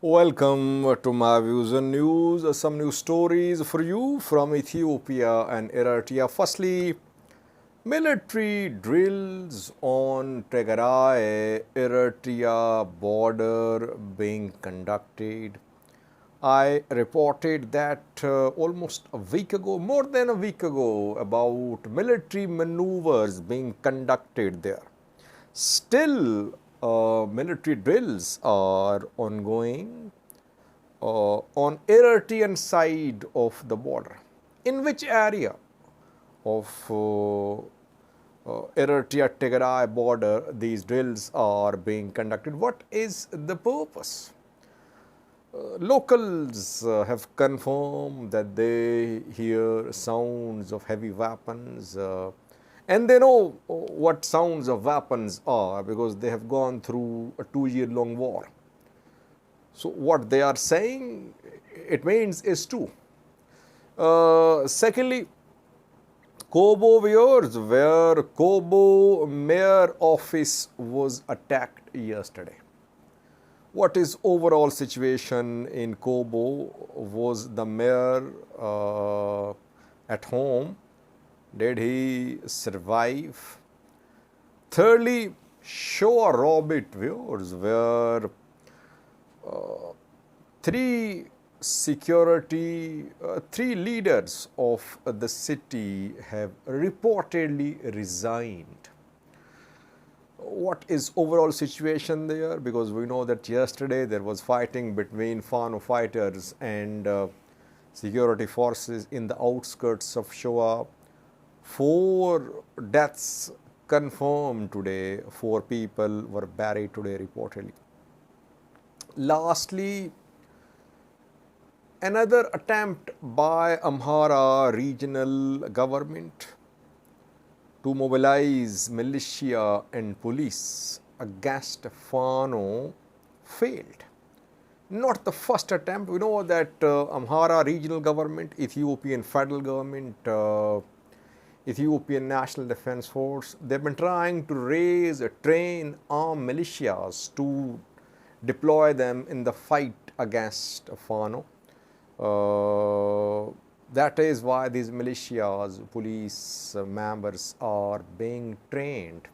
Welcome to my views and news. Some news stories for you from Ethiopia and Eritrea. Firstly, military drills on Tigray, Eritrea border being conducted. I reported that almost a week ago, more than a week ago, about military maneuvers being conducted there. Still, military drills are ongoing on Eritrean side of the border. In which area of Eritrea-Tigray border these drills are being conducted? What is the purpose? Locals have confirmed that they hear sounds of heavy weapons and they know what sounds of weapons are because they have gone through a 2-year-long war. So what they are saying, it means is true. Secondly, Kobo viewers, where Kobo mayor office was attacked yesterday. What is overall situation in Kobo? Was the mayor at home? Did he survive? Thirdly, Shewa Robit viewers, where three leaders of the city have reportedly resigned. What is overall situation there? Because we know that yesterday there was fighting between Fano fighters and security forces in the outskirts of Shewa. 4 deaths confirmed today. 4 people were buried today reportedly. Lastly, another attempt by Amhara regional government to mobilize militia and police against Fano failed. Not the first attempt. We know that Amhara regional government, Ethiopian federal government, Ethiopian National Defense Force, they've been trying to train armed militias to deploy them in the fight against Fano. That is why these militias, police members are being trained.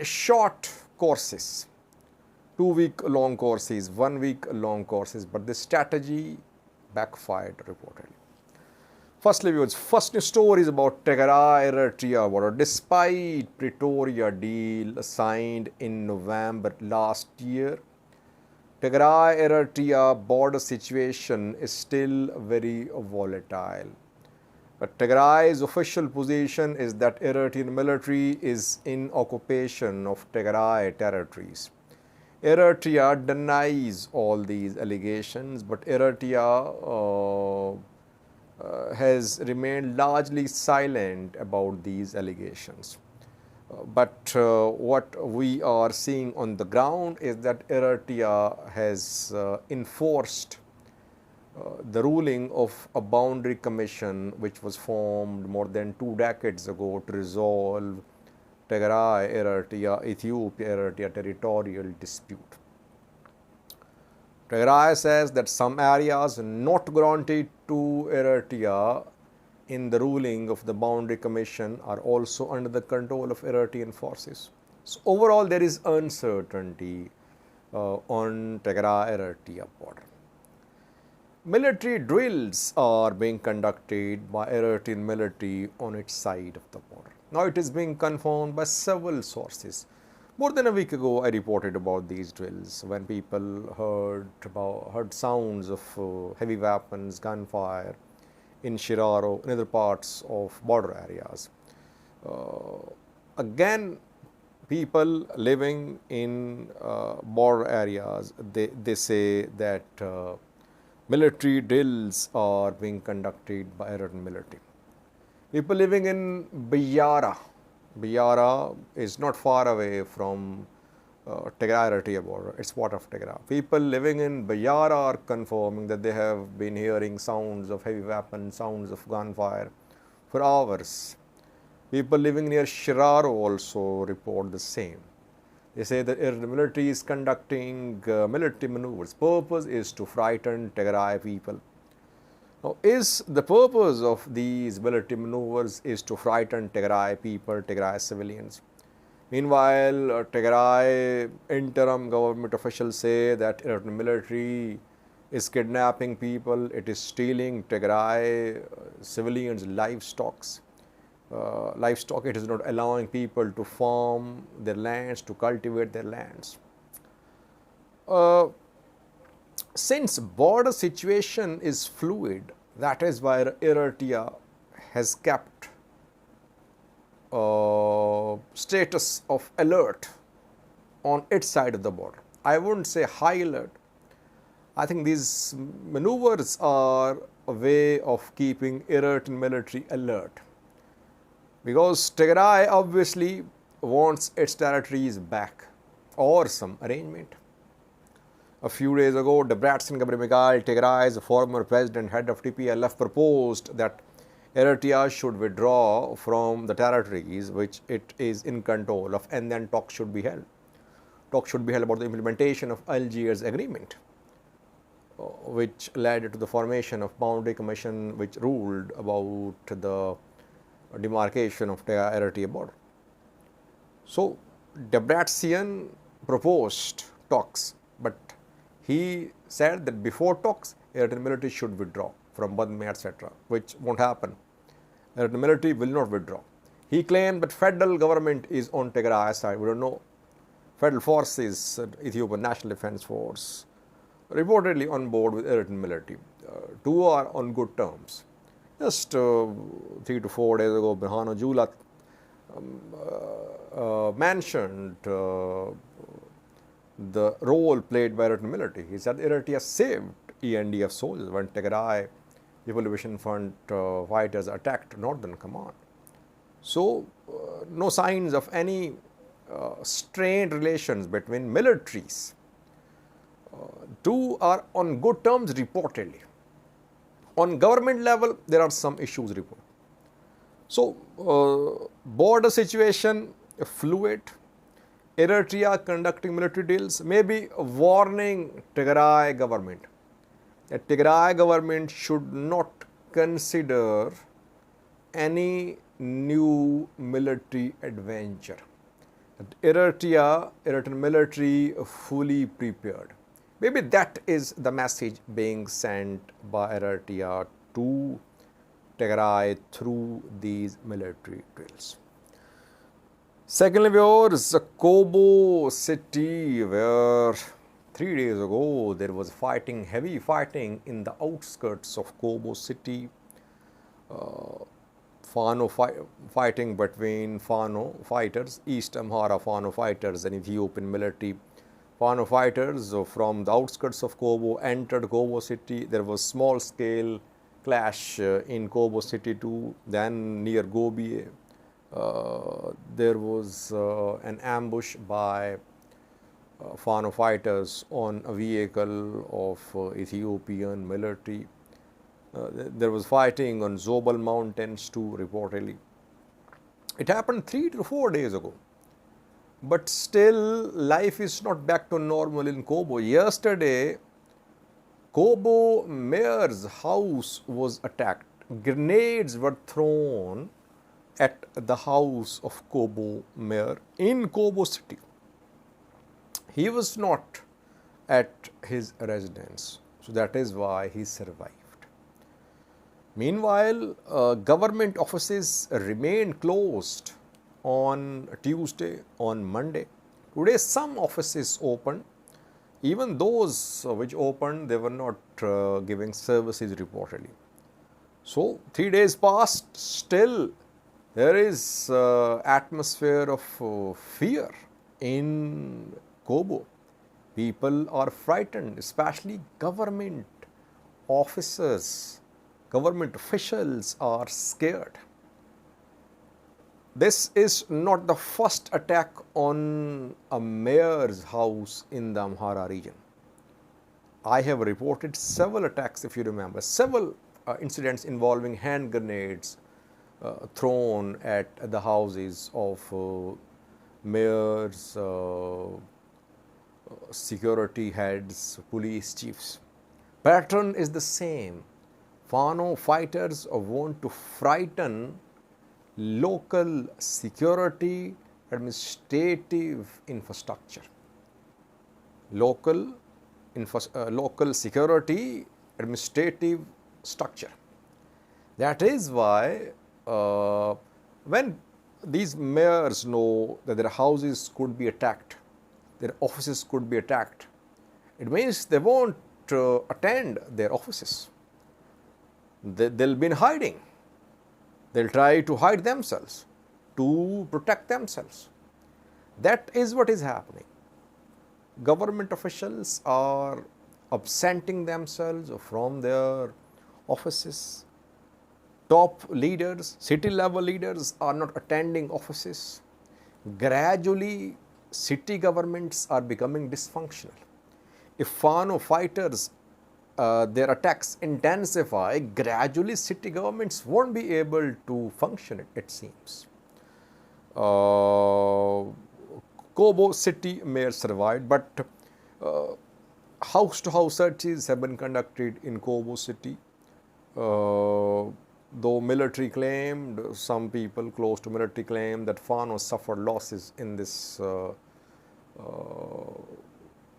Short courses, 2-week-long courses, 1-week-long courses, but this strategy backfired reportedly. Firstly, first news story is about Tigray-Eritrea border. Despite Pretoria deal signed in November last year, Tigray-Eritrea border situation is still very volatile. But Tigray's official position is that Eritrean military is in occupation of Tigray territories. Eritrea denies all these allegations, but Eritrea has remained largely silent about these allegations. But what we are seeing on the ground is that Eritrea has enforced the ruling of a boundary commission which was formed more than 2 decades ago to resolve Tigray-Eritrea, Ethiopia-Eritrea territorial dispute. Tigray says that some areas not granted to Eritrea in the ruling of the boundary commission are also under the control of Eritrean forces. So overall, there is uncertainty on Tigray-Eritrea border. Military drills are being conducted by Eritrean military on its side of the border. Now it is being confirmed by several sources. More than a week ago, I reported about these drills when people heard sounds of heavy weapons, gunfire in Shiraro and other parts of border areas. Again, people living in border areas, they say that military drills are being conducted by Eritrean military. People living in Biyara is not far away from Tigray-Eritrea border. It's part of Tigray. People living in Biyara are confirming that they have been hearing sounds of heavy weapons, sounds of gunfire for hours. People living near Shiraro also report the same. They say that Eritrean military is conducting military maneuvers. Purpose is to frighten Tigray people. Now, is the purpose of these military maneuvers is to frighten Tigray people, Tigray civilians? Meanwhile, Tigray interim government officials say that Eritrean military is kidnapping people, it is stealing Tigray civilians' livestock, it is not allowing people to farm their lands, to cultivate their lands. Since border situation is fluid, that is why Eritrea has kept status of alert on its side of the border. I wouldn't say high alert. I think these maneuvers are a way of keeping Eritrean military alert, because Tigray obviously wants its territories back or some arrangement. A few days ago, Debretsion Gebremichael, Tigray's former president, head of TPLF, proposed that Eritrea should withdraw from the territories which it is in control of, and then talks should be held. Talks should be held about the implementation of Algiers agreement, which led to the formation of boundary commission, which ruled about the demarcation of the Eritrea border. So, Debretsion proposed talks, but he said that before talks, Eritrean military should withdraw from Badme, etc., which won't happen. Eritrean military will not withdraw. He claimed that federal government is on Tigray's side. We don't know. Federal forces, Ethiopian National Defense Force, reportedly on board with Eritrean military. Two are on good terms. Just 3 to 4 days ago, Fano mentioned the role played by Eritrean military. He said Eritrea saved ENDF soldiers when Tigray Evaluation Front fighters attacked Northern Command. So, no signs of any strained relations between militaries. Two are on good terms reportedly. On government level, there are some issues reported. So, border situation fluid. Eritrea conducting military drills, maybe warning Tigray government that Tigray government should not consider any new military adventure. Eritrean military fully prepared. Maybe that is the message being sent by Eritrea to Tigray through these military drills. Secondly, viewers, Kobo city, where 3 days ago there was fighting, heavy fighting in the outskirts of Kobo city. Fano fighting between Fano fighters, East Amhara Fano fighters and Ethiopian military. Fano fighters from the outskirts of Kobo entered Kobo city. There was small scale clash in Kobo city too. Then near Gobi, there was an ambush by Fano fighters on a vehicle of Ethiopian military. There was fighting on Zobel mountains too, reportedly. It happened 3 to 4 days ago. But still, life is not back to normal in Kobo. Yesterday, Kobo mayor's house was attacked. Grenades were thrown at the house of Kobo mayor in Kobo city. He was not at his residence, so that is why he survived. Meanwhile, government offices remained closed on Tuesday, on Monday. Today, some offices opened. Even those which opened, they were not giving services reportedly. So, 3 days passed, still there is atmosphere of fear in Kobo. People are frightened, especially government officers, government officials are scared. This is not the first attack on a mayor's house in the Amhara region. I have reported several attacks, if you remember, several incidents involving hand grenades thrown at the houses of mayors, security heads, police chiefs. Pattern is the same. Fano fighters want to frighten local security, administrative infrastructure. Local security, administrative structure. That is why when these mayors know that their houses could be attacked, their offices could be attacked, it means they won't attend their offices. They'll be in hiding. They'll try to hide themselves to protect themselves. That is what is happening. Government officials are absenting themselves from their offices. Top leaders, city level leaders are not attending offices. Gradually, city governments are becoming dysfunctional. If Fano fighters, their attacks intensify, gradually city governments won't be able to function, it seems. Kobo city mayor survived, but house to house searches have been conducted in Kobo city. Though military claimed, some people close to military claim that Fano suffered losses in this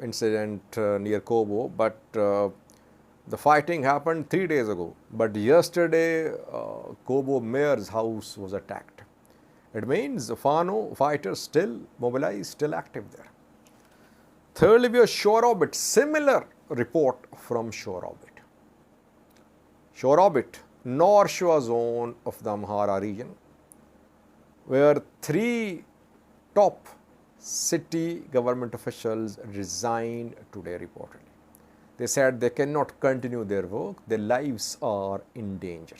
incident near Kobo, but the fighting happened 3 days ago. But yesterday, Kobo mayor's house was attacked. It means the Fano fighters still mobilized, still active there. Thirdly, we have Shewa Robit, similar report from Shewa Robit. Shewa Robit, North Shewa zone of the Amhara region, where 3 top city government officials resigned today reportedly. They said they cannot continue their work, their lives are in danger.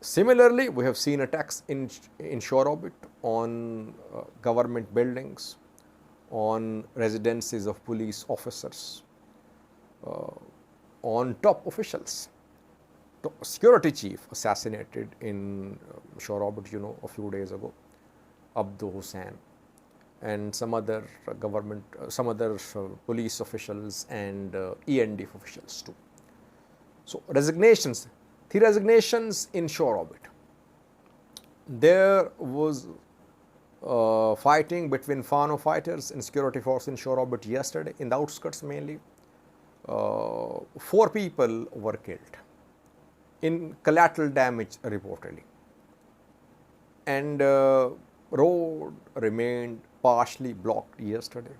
Similarly, we have seen attacks in Shewa Robit on government buildings, on residences of police officers, on top officials. Security chief assassinated in Shewa Robit, a few days ago, Abdu Hussain, and some other government, police officials and END officials too. So resignations, 3 resignations in Shewa Robit. There was fighting between Fano fighters and security force in Shewa Robit yesterday, in the outskirts mainly. 4 people were killed in collateral damage reportedly, and road remained partially blocked yesterday.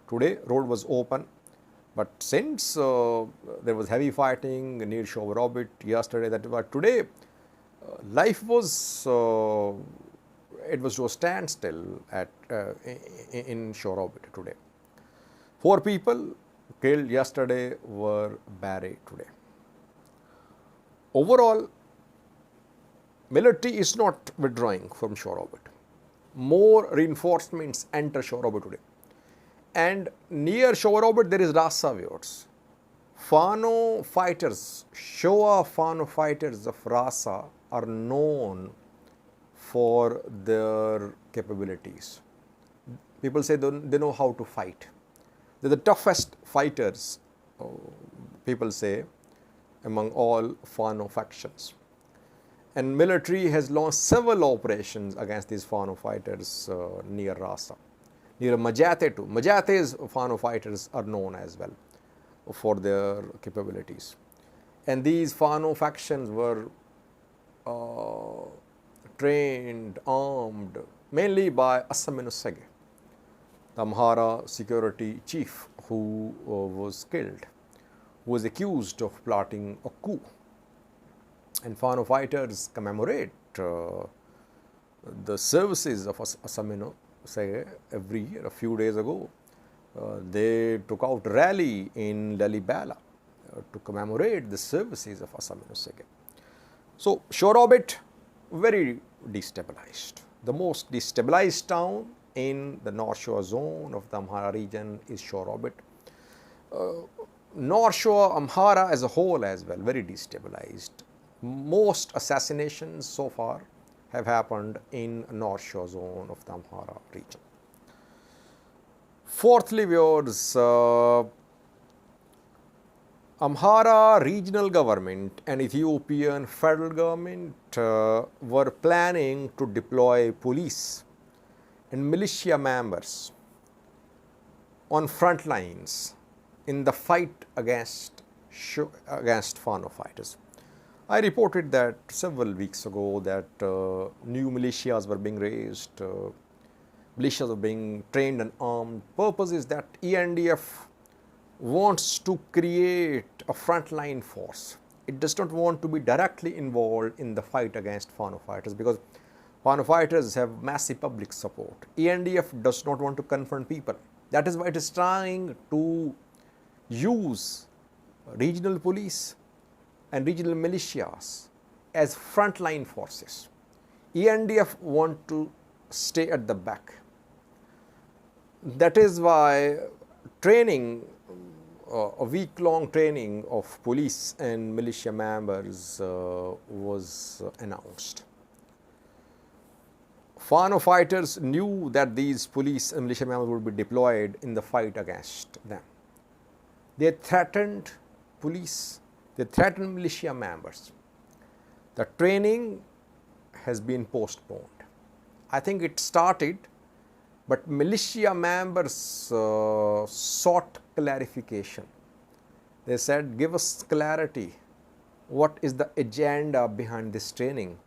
Today road was open, but since there was heavy fighting near Shewa Robit yesterday, today life was it was to a standstill in Shewa Robit today. 4 people killed yesterday were buried today. Overall, military is not withdrawing from Shewa Robit. More reinforcements enter Shewa Robit today. And near Shewa Robit there is Rasa Wars. Fano fighters, Shewa Fano fighters of Rasa are known for their capabilities. People say they know how to fight. They're the toughest fighters, people say, among all Fano factions. And military has launched several operations against these Fano fighters near Rasa. Near Majate too. Majate's Fano fighters are known as well for their capabilities. And these Fano factions were trained, armed, mainly by Asamino Sege, the Amhara security chief who was killed, who was accused of plotting a coup. And Fano fighters commemorate the services of Asamino Sege every year. A few days ago, they took out a rally in Lalibela to commemorate the services of Asamino Sege. So, Shewa Robit, very destabilized. The most destabilized town in the North Shewa zone of the Amhara region is Shewa Robit. North Shewa, Amhara as a whole as well, very destabilized. Most assassinations so far have happened in North Shore zone of the Amhara region. Fourthly, viewers, Amhara regional government and Ethiopian federal government were planning to deploy police and militia members on front lines in the fight against Fano fighters. I reported that several weeks ago that new militias were being raised, militias were being trained and armed. Purpose is that ENDF wants to create a frontline force. It does not want to be directly involved in the fight against Fano fighters because Fano fighters have massive public support. ENDF does not want to confront people. That is why it is trying to use regional police and regional militias as frontline forces. ENDF want to stay at the back. That is why training, a week-long training of police and militia members was announced. Fano fighters knew that these police and militia members would be deployed in the fight against them. They threatened police, they threatened militia members. The training has been postponed. I think it started, but militia members sought clarification. They said, give us clarity. What is the agenda behind this training?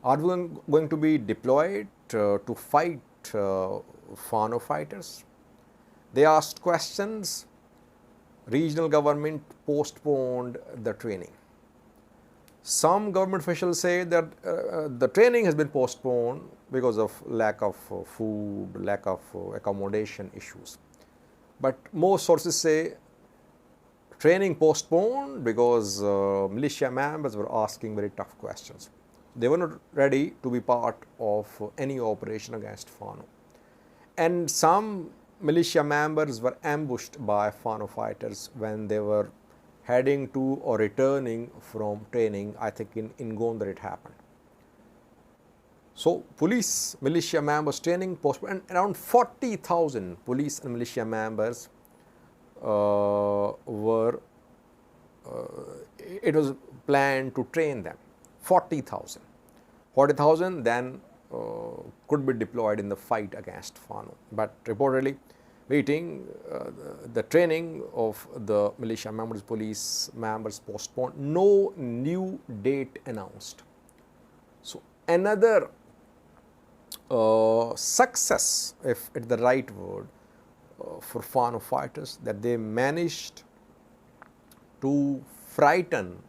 Are we going to be deployed to fight Fano fighters? They asked questions. Regional government postponed the training. Some government officials say that the training has been postponed because of lack of food, lack of accommodation issues. But most sources say training postponed because militia members were asking very tough questions. They were not ready to be part of any operation against Fano. And some militia members were ambushed by Fano fighters when they were heading to or returning from training. I think in Gondar it happened. So police, militia members training postponed, and around 40,000 police and militia members it was planned to train them. 40,000. 40,000 then could be deployed in the fight against Fano. But reportedly, waiting, the training of the militia members, police members postponed. No new date announced. So another success, if it's the right word, for Fano fighters, that they managed to frighten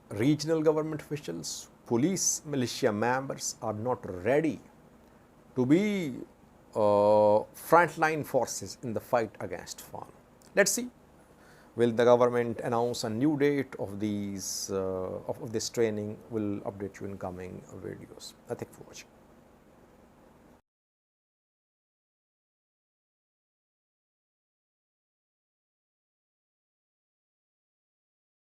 regional government officials. Police, militia members are not ready to be frontline forces in the fight against Fano. Let's see. Will the government announce a new date of these of this training? We'll update you in coming videos. Thank you for watching.